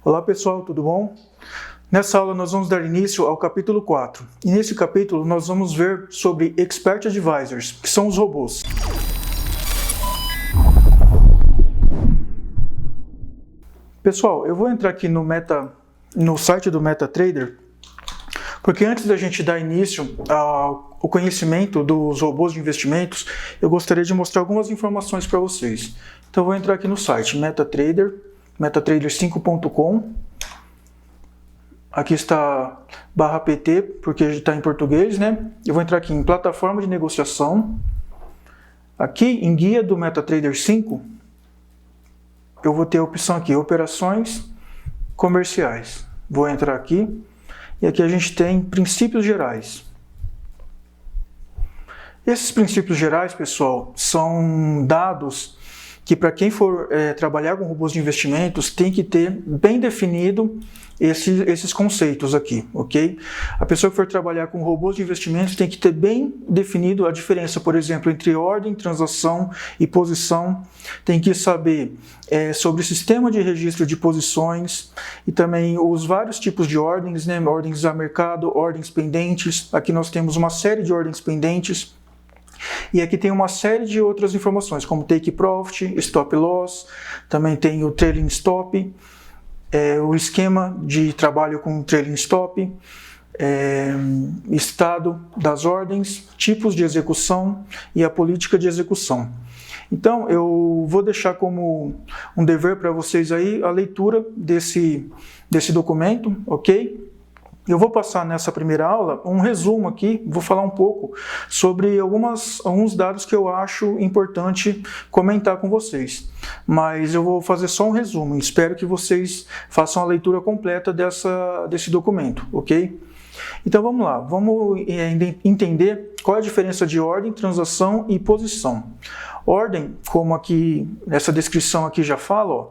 Olá pessoal, tudo bom? Nessa aula nós vamos dar início ao capítulo 4. E nesse capítulo nós vamos ver sobre Expert Advisors, que são os robôs. Pessoal, eu vou entrar aqui no site do MetaTrader, porque antes da gente dar início ao conhecimento dos robôs de investimentos, eu gostaria de mostrar algumas informações para vocês. Então eu vou entrar aqui no site MetaTrader, metatrader5.com. Aqui está /PT, porque está em português, né? Eu vou entrar aqui em plataforma de negociação. Aqui em guia do MetaTrader 5, eu vou ter a opção aqui, operações comerciais. Vou entrar aqui e aqui a gente tem princípios gerais. Esses princípios gerais, pessoal, são dados que para quem for trabalhar com robôs de investimentos tem que ter bem definido esses conceitos aqui, ok? A pessoa que for trabalhar com robôs de investimentos tem que ter bem definido a diferença, por exemplo, entre ordem, transação e posição. Tem que saber sobre o sistema de registro de posições e também os vários tipos de ordens, né? Ordens a mercado, ordens pendentes. Aqui nós temos uma série de ordens pendentes. E aqui tem uma série de outras informações, como take profit, stop loss, também tem o trailing stop, o esquema de trabalho com trailing stop, estado das ordens, tipos de execução e a política de execução. Então, eu vou deixar como um dever para vocês aí a leitura desse documento, ok? Eu vou passar nessa primeira aula um resumo aqui, vou falar um pouco sobre alguns dados que eu acho importante comentar com vocês. Mas eu vou fazer só um resumo, espero que vocês façam a leitura completa desse documento, ok? Então vamos lá, vamos entender qual é a diferença de ordem, transação e posição. Ordem, como aqui nessa descrição aqui já fala, ó,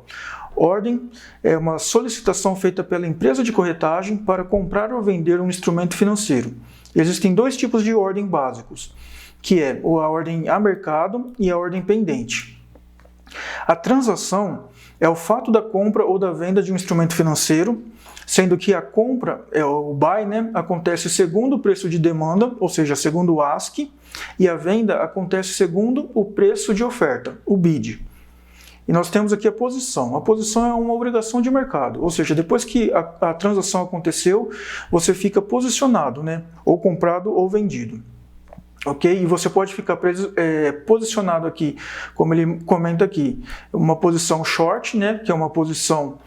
ordem é uma solicitação feita pela empresa de corretagem para comprar ou vender um instrumento financeiro. Existem dois tipos de ordem básicos, que é a ordem a mercado e a ordem pendente. A transação é o fato da compra ou da venda de um instrumento financeiro, sendo que a compra, o buy, né, acontece segundo o preço de demanda, ou seja, segundo o ASC, e a venda acontece segundo o preço de oferta, o bid. E nós temos aqui a posição. A posição é uma obrigação de mercado, ou seja, depois que a transação aconteceu, você fica posicionado, né? Ou comprado ou vendido. Ok? E você pode ficar posicionado aqui, como ele comenta aqui, uma posição short, né? Que é uma posição,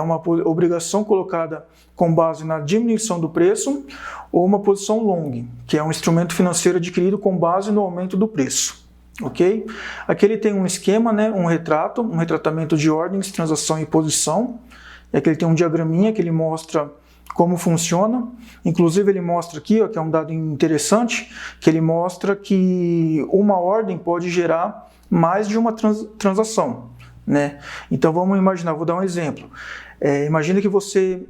uma obrigação colocada com base na diminuição do preço, ou uma posição long, que é um instrumento financeiro adquirido com base no aumento do preço. Ok? Aqui ele tem um esquema, né, um retratamento de ordens, transação e posição. E aqui ele tem um diagraminha que ele mostra como funciona. Inclusive ele mostra aqui, ó, que é um dado interessante, que ele mostra que uma ordem pode gerar mais de uma transação, né? Então vamos imaginar, vou dar um exemplo. Imagina que você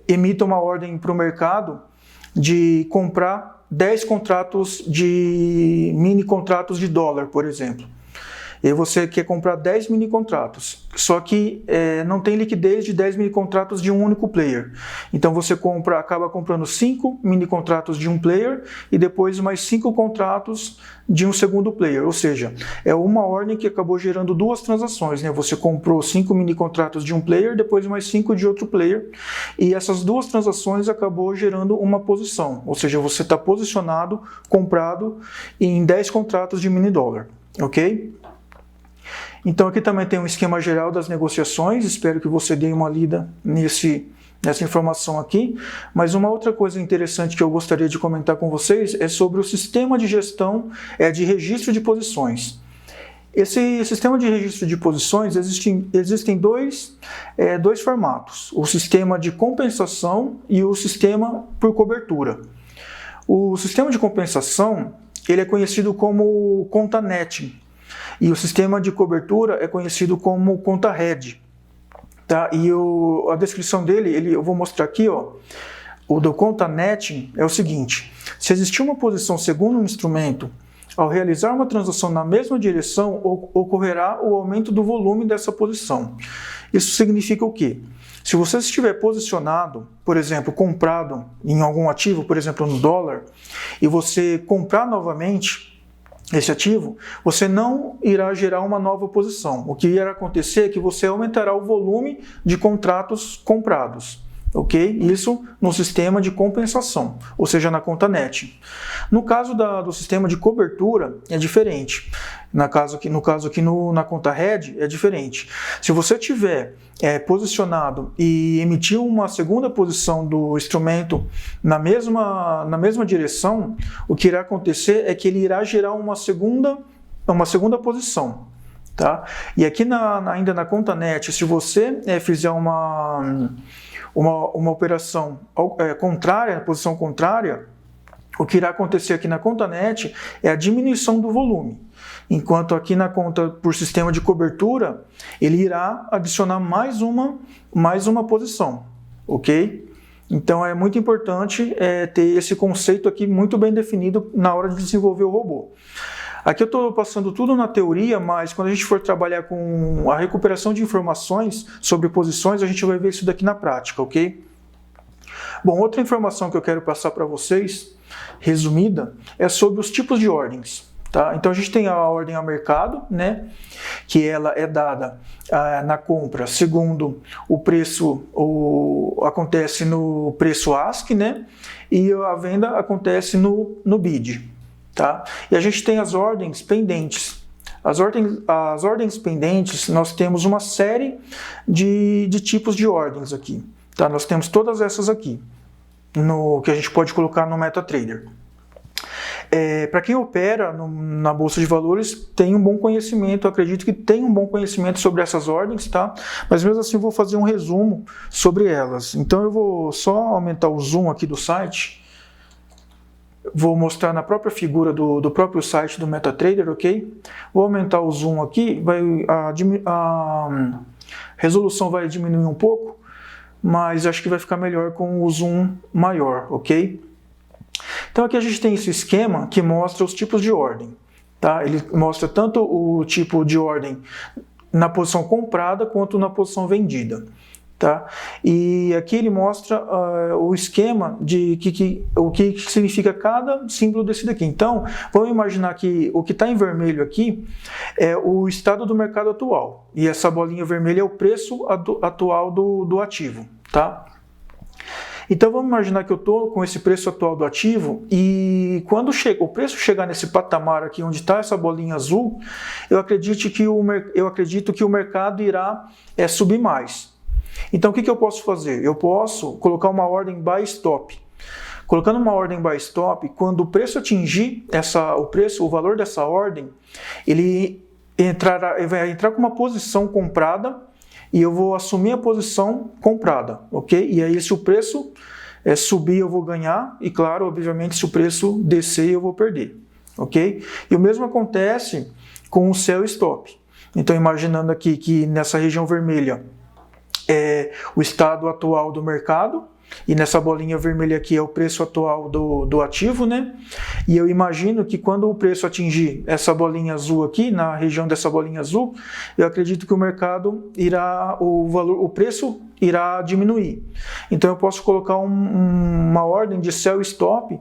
emita uma ordem para o mercado de comprar 10 mini contratos de dólar, por exemplo. E você quer comprar 10 mini contratos, só que não tem liquidez de 10 mini contratos de um único player. Então você acaba comprando 5 mini contratos de um player e depois mais 5 contratos de um segundo player. Ou seja, é uma ordem que acabou gerando duas transações, né? Você comprou 5 mini contratos de um player, depois mais 5 de outro player. E essas duas transações acabou gerando uma posição. Ou seja, você está posicionado, comprado em 10 contratos de mini dólar. Ok? Então aqui também tem um esquema geral das negociações, espero que você dê uma lida nessa informação aqui. Mas uma outra coisa interessante que eu gostaria de comentar com vocês é sobre o sistema de gestão de registro de posições. Esse sistema de registro de posições, existem dois formatos, o sistema de compensação e o sistema por cobertura. O sistema de compensação ele é conhecido como conta netting. E o sistema de cobertura é conhecido como conta head. Tá? E a descrição dele, eu vou mostrar aqui, ó. O do conta netting é o seguinte: se existir uma posição segundo um instrumento, ao realizar uma transação na mesma direção, ocorrerá o aumento do volume dessa posição. Isso significa o quê? Se você estiver posicionado, por exemplo, comprado em algum ativo, por exemplo, no dólar, e você comprar novamente esse ativo, você não irá gerar uma nova posição. O que irá acontecer é que você aumentará o volume de contratos comprados. Ok? Isso no sistema de compensação, ou seja, na conta net. No caso do sistema de cobertura, é diferente. No caso aqui na conta Red, é diferente. Se você tiver posicionado e emitir uma segunda posição do instrumento na mesma direção, o que irá acontecer é que ele irá gerar uma segunda posição. Tá? E aqui ainda na conta net, se você fizer uma operação contrária, posição contrária, o que irá acontecer aqui na conta net é a diminuição do volume. Enquanto aqui na conta por sistema de cobertura, ele irá adicionar mais uma posição, ok? Então é muito importante ter esse conceito aqui muito bem definido na hora de desenvolver o robô. Aqui eu estou passando tudo na teoria, mas quando a gente for trabalhar com a recuperação de informações sobre posições, a gente vai ver isso daqui na prática, ok? Bom, outra informação que eu quero passar para vocês, resumida, é sobre os tipos de ordens. Tá? Então a gente tem a ordem a mercado, né, que ela é dada na compra segundo o preço, acontece no preço ASC, né, e a venda acontece no bid. Tá? E a gente tem as ordens pendentes. As ordens pendentes, nós temos uma série de tipos de ordens aqui. Tá? Nós temos todas essas aqui, que a gente pode colocar no MetaTrader. Para quem opera na Bolsa de Valores, tem um bom conhecimento, eu acredito que tem um bom conhecimento sobre essas ordens, tá? Mas mesmo assim eu vou fazer um resumo sobre elas. Então eu vou só aumentar o zoom aqui do site, vou mostrar na própria figura do próprio site do MetaTrader, ok? Vou aumentar o zoom aqui, a resolução vai diminuir um pouco, mas acho que vai ficar melhor com o zoom maior, ok? Então aqui a gente tem esse esquema que mostra os tipos de ordem. Tá? Ele mostra tanto o tipo de ordem na posição comprada quanto na posição vendida. Tá? E aqui ele mostra o esquema de o que significa cada símbolo desse daqui. Então, vamos imaginar que o que está em vermelho aqui é o estado do mercado atual. E essa bolinha vermelha é o preço atual do ativo. Tá? Então vamos imaginar que eu estou com esse preço atual do ativo e quando o preço chegar nesse patamar aqui onde está essa bolinha azul, eu acredito que o mercado irá subir mais. Então o que eu posso fazer? Eu posso colocar uma ordem buy stop. Colocando uma ordem buy stop, quando o preço atingir o valor dessa ordem, ele vai entrar com uma posição comprada e eu vou assumir a posição comprada, ok? E aí se o preço subir eu vou ganhar e claro, obviamente se o preço descer eu vou perder, ok? E o mesmo acontece com o sell stop. Então imaginando aqui que nessa região vermelha é o estado atual do mercado e nessa bolinha vermelha aqui é o preço atual do ativo, né? E eu imagino que quando o preço atingir essa bolinha azul aqui, na região dessa bolinha azul, eu acredito que o mercado o preço irá diminuir. Então eu posso colocar uma ordem de sell stop,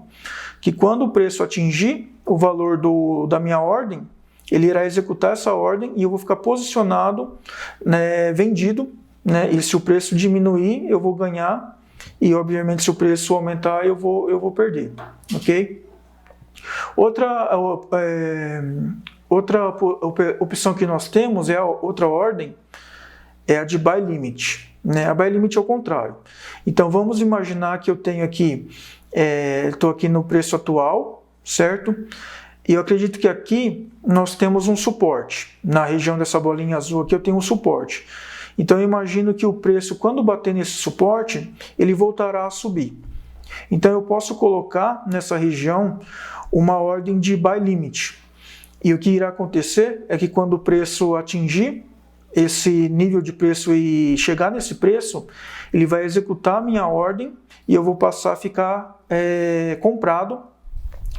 que quando o preço atingir o valor da minha ordem, ele irá executar essa ordem e eu vou ficar posicionado, né, vendido, né? E se o preço diminuir, eu vou ganhar. E obviamente se o preço aumentar eu vou perder, ok? Outra opção que nós temos outra ordem é a de buy limit, né? A buy limit é o contrário. Então vamos imaginar que eu tenho aqui, estou aqui no preço atual, certo? E eu acredito que aqui nós temos um suporte, na região dessa bolinha azul aqui eu tenho um suporte. Então eu imagino que o preço, quando bater nesse suporte, ele voltará a subir. Então eu posso colocar nessa região uma ordem de buy limit. E o que irá acontecer é que quando o preço atingir esse nível de preço e chegar nesse preço, ele vai executar a minha ordem e eu vou passar a ficar comprado.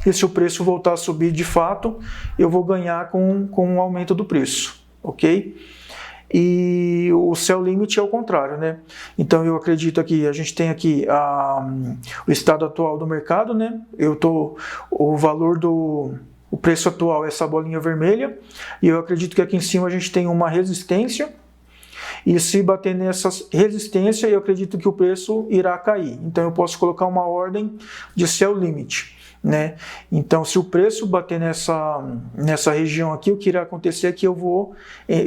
E se o preço voltar a subir de fato, eu vou ganhar com o aumento do preço, ok? e o sell limit é o contrário, né? Então eu acredito aqui, a gente tem aqui o estado atual do mercado, né? O valor o preço atual é essa bolinha vermelha, e eu acredito que aqui em cima a gente tem uma resistência, e se bater nessa resistência, eu acredito que o preço irá cair. Então eu posso colocar uma ordem de sell limit, né? Então, se o preço bater nessa região aqui, o que irá acontecer é que eu vou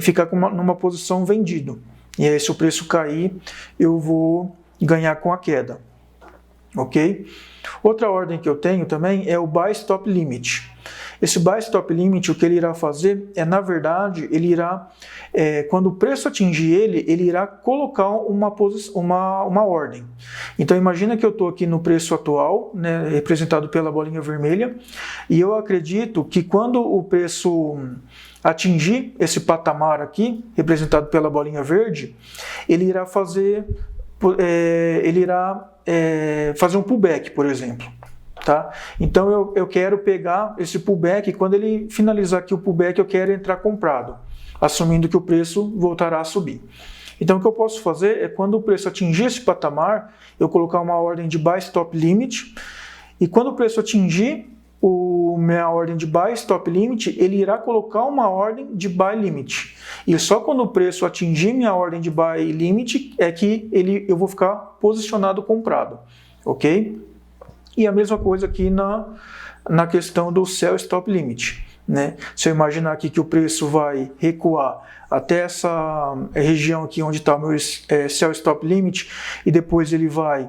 ficar numa posição vendido. E aí, se o preço cair, eu vou ganhar com a queda. Ok? Outra ordem que eu tenho também é o Buy Stop Limit. Esse Buy Stop Limit, o que ele irá fazer é, na verdade, ele irá, quando o preço atingir ele irá colocar uma ordem. Então, imagina que eu estou aqui no preço atual, né, representado pela bolinha vermelha, e eu acredito que quando o preço atingir esse patamar aqui, representado pela bolinha verde, ele irá fazer um pullback, por exemplo. Tá? Então eu quero pegar esse pullback, e quando ele finalizar aqui o pullback, eu quero entrar comprado, assumindo que o preço voltará a subir. Então o que eu posso fazer é, quando o preço atingir esse patamar, eu colocar uma ordem de Buy Stop Limit, e quando o preço atingir minha ordem de Buy Stop Limit, ele irá colocar uma ordem de Buy Limit. E só quando o preço atingir minha ordem de Buy Limit é que eu vou ficar posicionado comprado, ok? E a mesma coisa aqui na questão do Sell Stop Limit, né? Se eu imaginar aqui que o preço vai recuar até essa região aqui onde está o meu Sell Stop Limit, e depois ele vai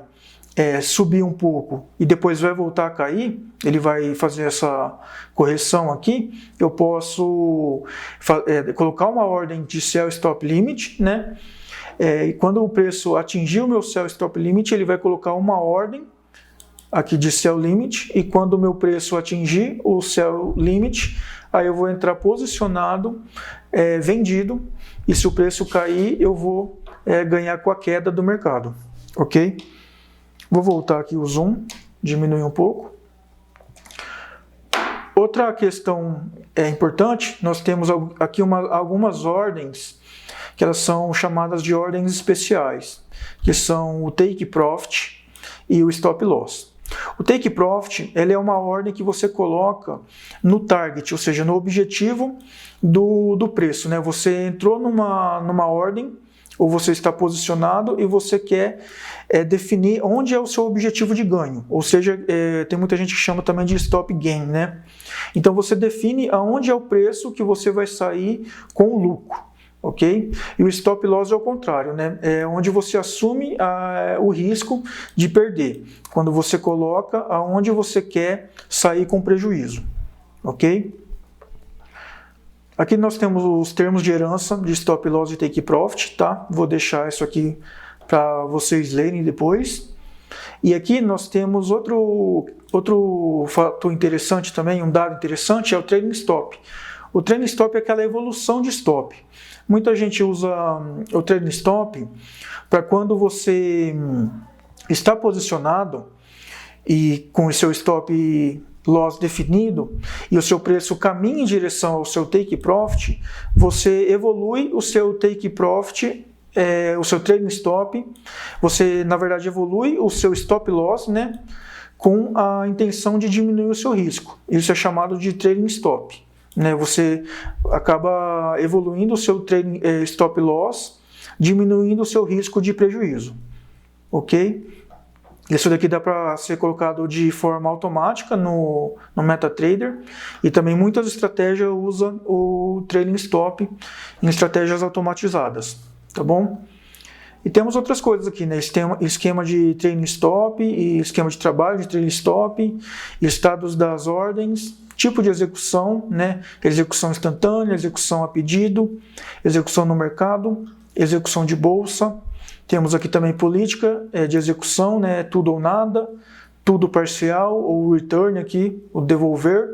subir um pouco e depois vai voltar a cair, ele vai fazer essa correção aqui, eu posso colocar uma ordem de Sell Stop Limit, né? E quando o preço atingir o meu Sell Stop Limit, ele vai colocar uma ordem aqui de Sell Limit, e quando o meu preço atingir o Sell Limit, aí eu vou entrar posicionado, vendido, e se o preço cair, eu vou ganhar com a queda do mercado, ok? Vou voltar aqui o zoom, diminuir um pouco. Outra questão importante, nós temos aqui algumas ordens, que elas são chamadas de ordens especiais, que são o Take Profit e o Stop Loss. O Take Profit, ele é uma ordem que você coloca no target, ou seja, no objetivo do preço, né? Você entrou numa ordem, ou você está posicionado e você quer definir onde é o seu objetivo de ganho, ou seja, tem muita gente que chama também de Stop Gain, né? Então você define aonde é o preço que você vai sair com o lucro. Ok? E o stop loss é o contrário, né? É onde você assume o risco de perder, quando você coloca aonde você quer sair com prejuízo, ok? Aqui nós temos os termos de herança de stop loss e take profit, tá? Vou deixar isso aqui para vocês lerem depois. E aqui nós temos outro fato interessante também, um dado interessante, é o trailing stop. O trailing stop é aquela evolução de stop. Muita gente usa o trailing stop para quando você está posicionado e com o seu stop loss definido e o seu preço caminha em direção ao seu take profit, você evolui o seu take profit, o seu trailing stop, você na verdade evolui o seu stop loss, né, com a intenção de diminuir o seu risco. Isso é chamado de trailing stop. Né, você acaba evoluindo o seu stop loss, diminuindo o seu risco de prejuízo, ok? Isso daqui dá para ser colocado de forma automática no MetaTrader, e também muitas estratégias usam o trailing stop em estratégias automatizadas, tá bom? E temos outras coisas aqui, né? Esquema de trailing stop e esquema de trabalho de trailing stop, estados das ordens, tipo de execução, né? Execução instantânea, execução a pedido, execução no mercado, execução de bolsa. Temos aqui também política de execução, né? Tudo ou nada, tudo parcial, ou return aqui, o devolver.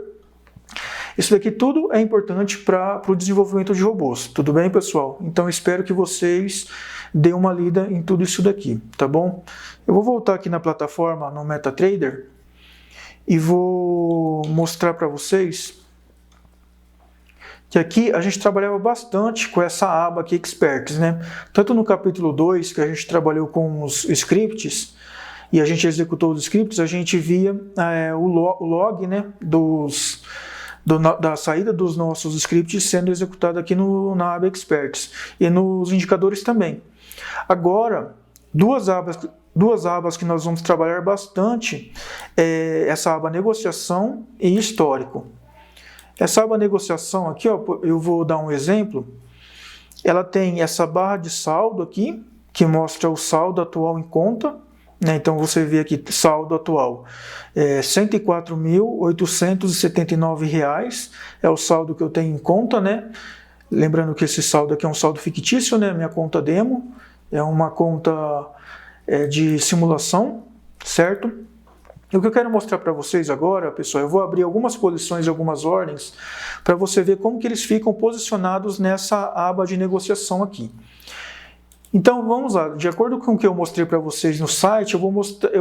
Isso daqui tudo é importante para o desenvolvimento de robôs, tudo bem, pessoal? Então espero que vocês deem uma lida em tudo isso daqui, tá bom? Eu vou voltar aqui na plataforma, no MetaTrader, e vou mostrar para vocês que aqui a gente trabalhava bastante com essa aba aqui, Experts, né? Tanto no capítulo 2, que a gente trabalhou com os scripts, e a gente executou os scripts, a gente via o log, né, da saída dos nossos scripts sendo executado aqui na aba Experts, e nos indicadores também. Agora, duas abas que nós vamos trabalhar bastante é essa aba Negociação e Histórico. Essa aba Negociação aqui, ó, eu vou dar um exemplo. Ela tem essa barra de saldo aqui, que mostra o saldo atual em conta, né? Então você vê aqui, saldo atual, R$ 104.879 é o saldo que eu tenho em conta, né? Lembrando que esse saldo aqui é um saldo fictício, né? Minha conta demo, é uma conta de simulação, certo? E o que eu quero mostrar para vocês agora, pessoal, eu vou abrir algumas posições e algumas ordens para você ver como que eles ficam posicionados nessa aba de negociação aqui. Então vamos lá, de acordo com o que eu mostrei para vocês no site, eu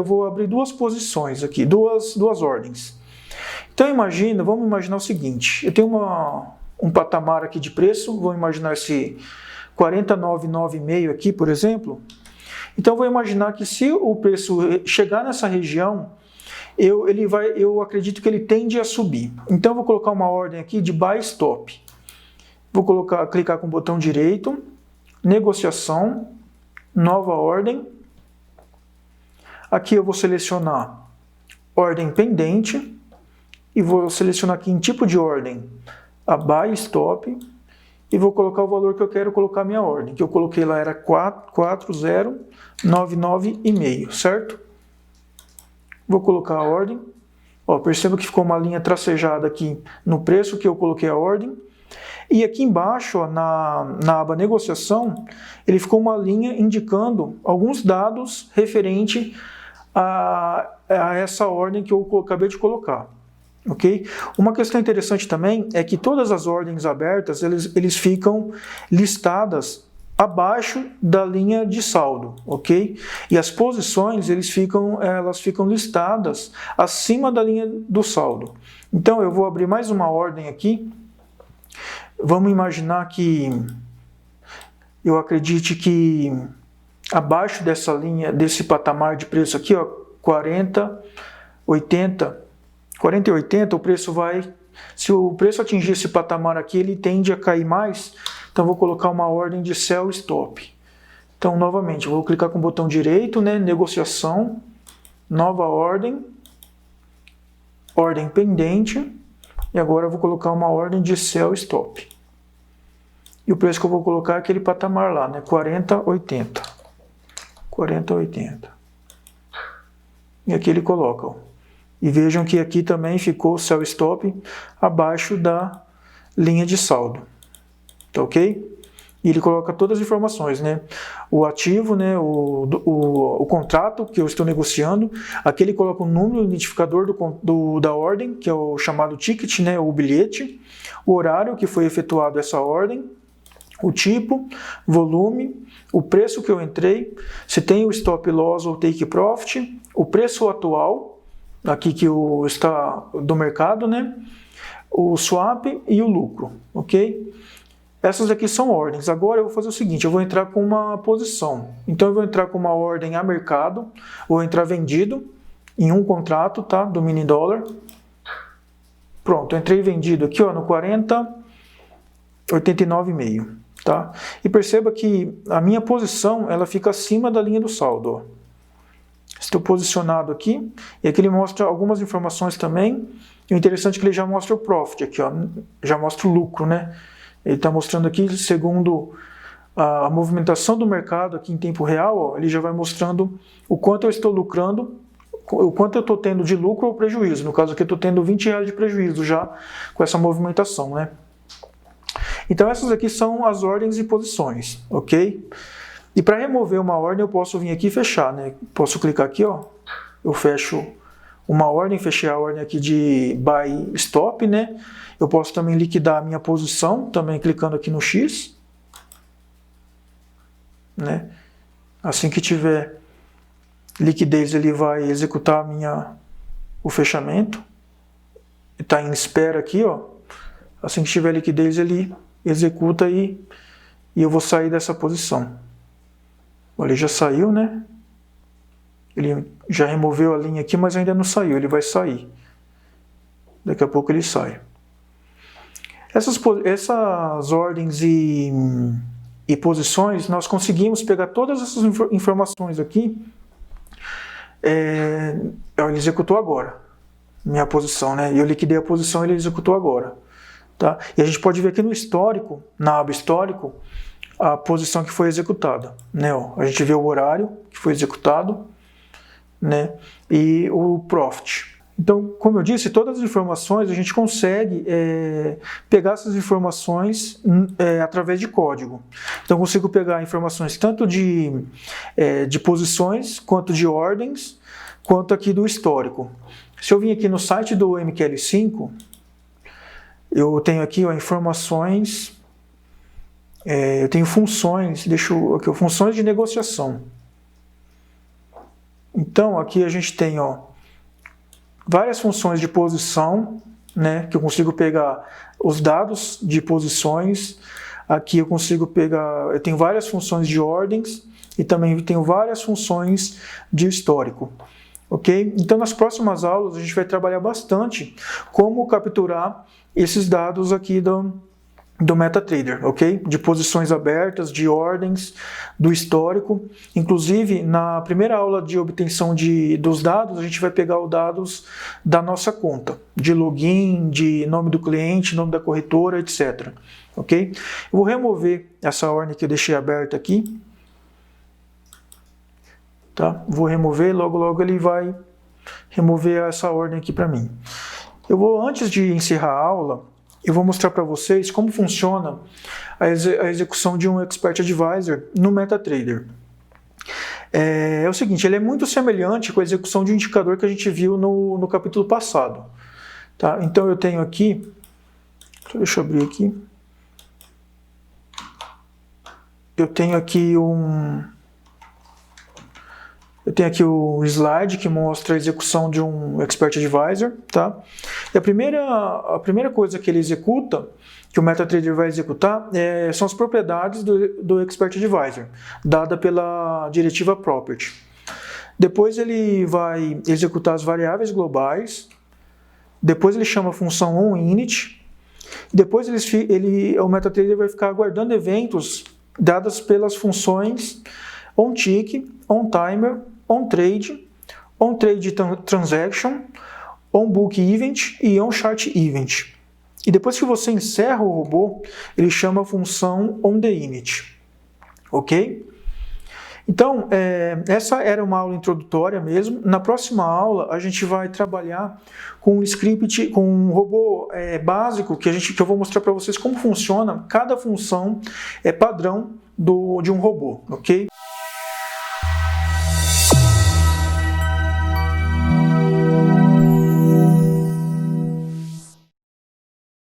vou abrir duas posições aqui, duas ordens. Então vamos imaginar o seguinte, eu tenho um patamar aqui de preço, vou imaginar esse 49,9,5 aqui, por exemplo. Então vou imaginar que se o preço chegar nessa região, eu acredito que ele tende a subir. Então eu vou colocar uma ordem aqui de Buy Stop. Vou clicar com o botão direito, Negociação, Nova Ordem. Aqui eu vou selecionar Ordem Pendente e vou selecionar aqui em tipo de ordem a Buy Stop e vou colocar o valor que eu quero colocar minha ordem, que eu coloquei lá era 4099,5, certo? Vou colocar a ordem. Ó, perceba que ficou uma linha tracejada aqui no preço que eu coloquei a ordem. E aqui embaixo, ó, na aba Negociação, ele ficou uma linha indicando alguns dados referente a essa ordem que eu acabei de colocar. Okay? Uma questão interessante também é que todas as ordens abertas, eles ficam listadas abaixo da linha de saldo, ok? E as posições, elas ficam listadas acima da linha do saldo. Então eu vou abrir mais uma ordem aqui. Vamos imaginar que eu acredite que abaixo dessa linha, desse patamar de preço aqui, ó, 40,80, o preço se o preço atingir esse patamar aqui, ele tende a cair mais, então vou colocar uma ordem de Sell Stop. Então, novamente, eu vou clicar com o botão direito, né, Negociação, Nova Ordem, Ordem Pendente, e agora eu vou colocar uma ordem de Sell Stop. E o preço que eu vou colocar é aquele patamar lá, né, 40,80. 40,80. E aqui ele coloca, ó. E vejam que aqui também ficou o Sell Stop abaixo da linha de saldo. Tá ok? E ele coloca todas as informações, né? O ativo, né? O contrato que eu estou negociando. Aqui ele coloca o número, o identificador da ordem, que é o chamado ticket, né? O bilhete. O horário que foi efetuado essa ordem. O tipo, volume, o preço que eu entrei, se tem o stop loss ou take profit, o preço atual, aqui que está do mercado, né? O swap e o lucro, ok? Essas aqui são ordens. Agora eu vou fazer o seguinte, eu vou entrar com uma posição. Então eu vou entrar com uma ordem a mercado, vou entrar vendido em um contrato, tá? Do mini dólar. Pronto, eu entrei vendido aqui, ó, no 40,89,5, tá? E perceba que a minha posição, ela fica acima da linha do saldo, ó. Estou posicionado aqui, e aqui ele mostra algumas informações também. E o interessante é que ele já mostra o profit aqui, ó, já mostra o lucro, né? Ele está mostrando aqui, segundo a movimentação do mercado aqui em tempo real, ó, ele já vai mostrando o quanto eu estou lucrando, o quanto eu estou tendo de lucro ou prejuízo. No caso aqui eu estou tendo R$20 de prejuízo já com essa movimentação, né? Então essas aqui são as ordens e posições, ok? E para remover uma ordem eu posso vir aqui e fechar, né? Posso clicar aqui, ó, eu fecho uma ordem, fechei a ordem aqui de Buy Stop, né? Eu posso também liquidar a minha posição, também clicando aqui no X, né? Assim que tiver liquidez, ele vai executar o fechamento. Está em espera aqui, ó. Assim que tiver liquidez, ele executa e eu vou sair dessa posição. Ele já saiu, né? Ele já removeu a linha aqui, mas ainda não saiu. Ele vai sair. Daqui a pouco ele sai. Essas ordens e posições, nós conseguimos pegar todas essas informações aqui. Ele executou agora. Minha posição, né? Eu liquidei a posição e ele executou agora. Tá? E a gente pode ver aqui no histórico, na aba histórico, a posição que foi executada, né? Ó, a gente vê o horário que foi executado, né? E o profit. Então, como eu disse, todas as informações a gente consegue pegar essas informações através de código. Então, eu consigo pegar informações tanto de posições, quanto de ordens, quanto aqui do histórico. Se eu vim aqui no site do MQL5, eu tenho aqui informações, eu tenho funções, funções de negociação. Então, aqui a gente tem várias funções de posição, né, que eu consigo pegar os dados de posições. Aqui eu consigo pegar, eu tenho várias funções de ordens e também tenho várias funções de histórico. Ok? Então, nas próximas aulas, a gente vai trabalhar bastante como capturar esses dados aqui do MetaTrader, ok? De posições abertas, de ordens, do histórico. Inclusive, na primeira aula de obtenção dos dados, a gente vai pegar os dados da nossa conta, de login, de nome do cliente, nome da corretora, etc. Ok? Eu vou remover essa ordem que eu deixei aberta aqui. Tá? Vou remover, logo ele vai remover essa ordem aqui para mim. Antes de encerrar a aula, eu vou mostrar para vocês como funciona a execução de um Expert Advisor no MetaTrader. É o seguinte, ele é muito semelhante com a execução de um indicador que a gente viu no capítulo passado. Tá? Então eu tenho aqui, deixa eu abrir aqui, eu tenho aqui o slide que mostra a execução de um Expert Advisor, tá? E a primeira coisa que ele executa, que o MetaTrader vai executar, são as propriedades do Expert Advisor, dada pela diretiva Property. Depois ele vai executar as variáveis globais, depois ele chama a função onInit, depois o MetaTrader vai ficar aguardando eventos dadas pelas funções onTick, onTimer, onTrade, onTrade Transaction, onBook Event e onChart Event. E depois que você encerra o robô, ele chama a função onTheInit. Ok? Então, essa era uma aula introdutória mesmo. Na próxima aula, a gente vai trabalhar com um script, com um robô básico, que eu vou mostrar para vocês como funciona cada função padrão de um robô. Ok?